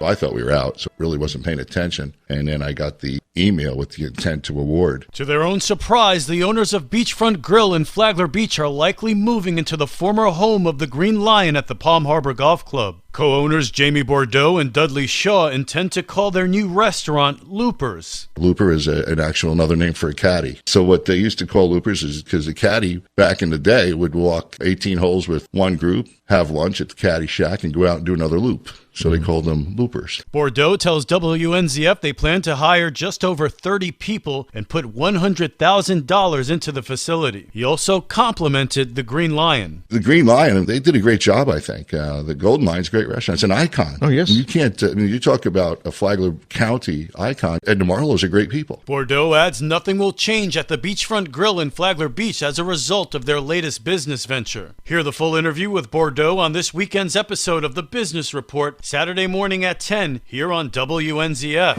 I thought we were out, so really wasn't paying attention. And then I got the email with the intent to award. To their own surprise, the owners of Beachfront Grill in Flagler Beach are likely moving into the former home of the Green Lion at the Palm Harbor Golf Club. Co-owners Jamie Bordeaux and Dudley Shaw intend to call their new restaurant Loopers. Looper is another name for a caddy. So what they used to call Loopers is because the caddy back in the day would walk 18 holes with one group, have lunch at the caddy shack, and go out and do another loop. So they called them Loopers. Bordeaux tells WNZF they plan to hire just over 30 people and put $100,000 into the facility. He also complimented the Green Lion. The Green Lion, they did a great job, I think. The Golden Lion's a great restaurant. It's an icon. Oh, yes. You can't, you talk about a Flagler County icon, and the Marlows are great people. Bordeaux adds nothing will change at the Beachfront Grill in Flagler Beach as a result of their latest business venture. Hear the full interview with Bordeaux on this weekend's episode of The Business Report, Saturday morning at 10, here on WNZF.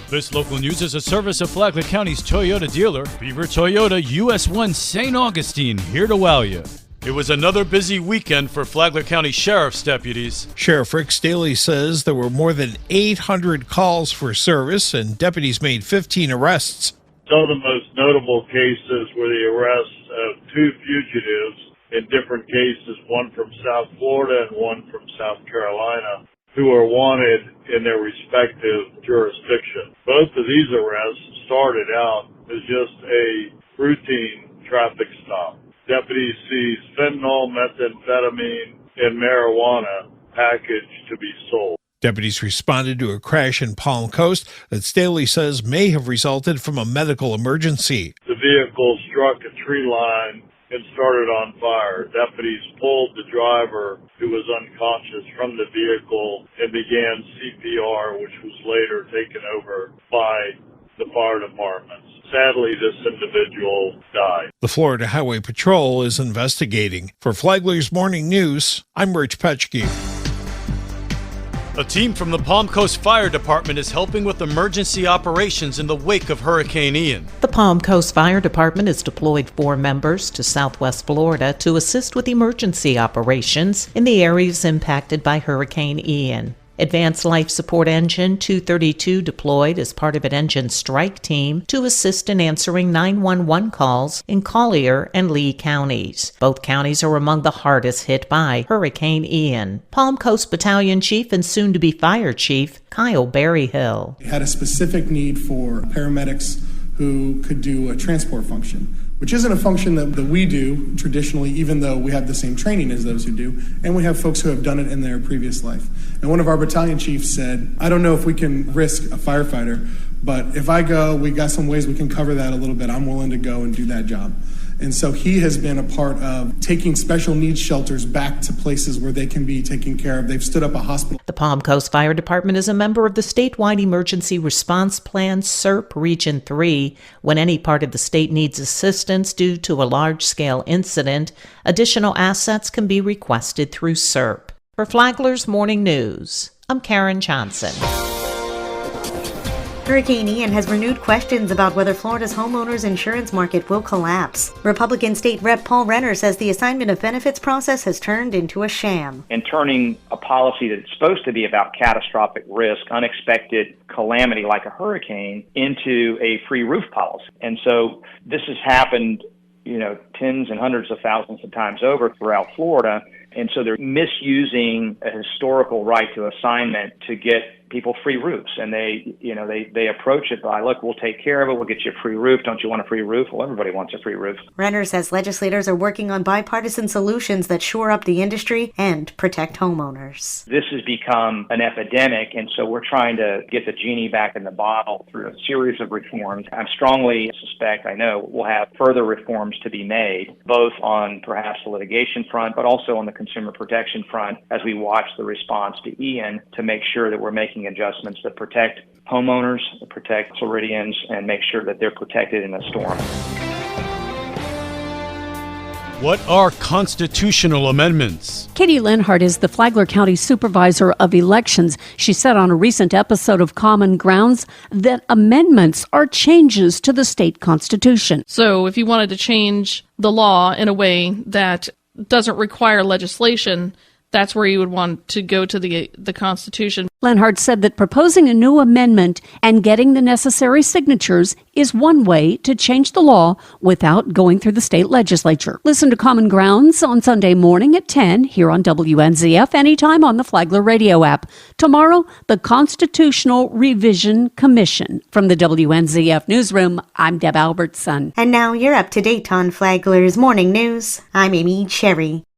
This local news is a service of Flagler County's Toyota dealer, Beaver Toyota US 1 St. Augustine, here to wow you. It was another busy weekend for Flagler County Sheriff's deputies. Sheriff Rick Staley says there were more than 800 calls for service and deputies made 15 arrests. Some of the most notable cases were the arrests of 2 fugitives in different cases, one from South Florida and one from South Carolina, who are wanted in their respective jurisdictions. Both of these arrests started out as just a routine traffic stop. Deputies seized fentanyl, methamphetamine, and marijuana packaged to be sold. Deputies responded to a crash in Palm Coast that Staley says may have resulted from a medical emergency. The vehicle struck a tree line and started on fire. Deputies pulled the driver, who was unconscious, from the vehicle and began CPR, which was later taken over by the fire departments. Sadly, this individual died. The Florida Highway Patrol is investigating. For Flagler's Morning News, I'm Rich Petchke. A team from the Palm Coast Fire Department is helping with emergency operations in the wake of Hurricane Ian. The Palm Coast Fire Department has deployed 4 members to Southwest Florida to assist with emergency operations in the areas impacted by Hurricane Ian. Advanced Life Support Engine 232 deployed as part of an engine strike team to assist in answering 911 calls in Collier and Lee counties. Both counties are among the hardest hit by Hurricane Ian. Palm Coast Battalion Chief and soon-to-be Fire Chief Kyle Berryhill. We had a specific need for paramedics who could do a transport function, which isn't a function that we do traditionally, even though we have the same training as those who do, and we have folks who have done it in their previous life. And one of our battalion chiefs said, I don't know if we can risk a firefighter, but if I go, we got some ways we can cover that a little bit. I'm willing to go and do that job. And so he has been a part of taking special needs shelters back to places where they can be taken care of. They've stood up a hospital. The Palm Coast Fire Department is a member of the statewide Emergency Response Plan, SERP Region 3. When any part of the state needs assistance due to a large-scale incident, additional assets can be requested through SERP. For Flagler's Morning News, I'm Karen Johnson. Hurricane Ian has renewed questions about whether Florida's homeowners insurance market will collapse. Republican State Rep Paul Renner says the assignment of benefits process has turned into a sham. And turning a policy that's supposed to be about catastrophic risk, unexpected calamity like a hurricane, into a free roof policy. And so this has happened, tens and hundreds of thousands of times over throughout Florida. And so they're misusing a historical right to assignment to get people free roofs, and they approach it by, look, we'll take care of it, we'll get you a free roof. Don't you want a free roof? Well, everybody wants a free roof. Renner says legislators are working on bipartisan solutions that shore up the industry and protect homeowners. This has become an epidemic, and so we're trying to get the genie back in the bottle through a series of reforms. I strongly suspect, I know, we'll have further reforms to be made, both on perhaps the litigation front, but also on the consumer protection front, as we watch the response to Ian, to make sure that we're making adjustments that protect homeowners, protect Floridians, and make sure that they're protected in a storm. What are constitutional amendments? Katie Lenhart is the Flagler County Supervisor of Elections. She said on a recent episode of Common Grounds that amendments are changes to the state constitution. So if you wanted to change the law in a way that doesn't require legislation, that's where you would want to go to the Constitution. Lenhart said that proposing a new amendment and getting the necessary signatures is one way to change the law without going through the state legislature. Listen to Common Grounds on Sunday morning at 10 here on WNZF, anytime on the Flagler radio app. Tomorrow, the Constitutional Revision Commission. From the WNZF newsroom, I'm Deb Albertson. And now you're up to date on Flagler's morning news. I'm Amy Cherry.